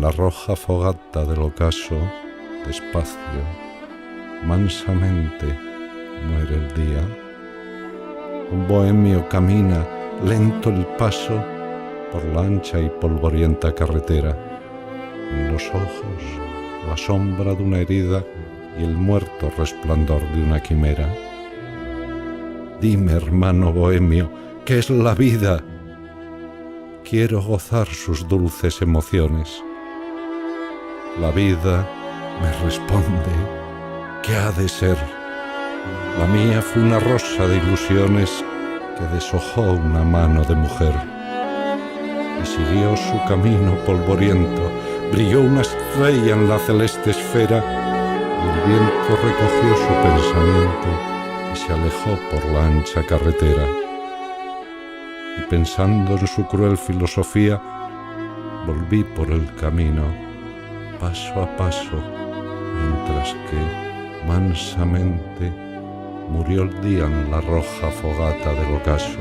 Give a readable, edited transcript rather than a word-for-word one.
la roja fogata del ocaso, despacio, mansamente, muere el día. Un bohemio camina lento el paso por la ancha y polvorienta carretera. En los ojos, la sombra de una herida y el muerto resplandor de una quimera. Dime, hermano bohemio, ¿qué es la vida? Quiero gozar sus dulces emociones. La vida me responde, ¿qué ha de ser? La mía fue una rosa de ilusiones que deshojó una mano de mujer. Y siguió su camino polvoriento, brilló una estrella en la celeste esfera, y el viento recogió su pensamiento y se alejó por la ancha carretera. Y pensando en su cruel filosofía, volví por el camino, paso a paso, mientras que, mansamente, murió el día en la roja fogata del ocaso.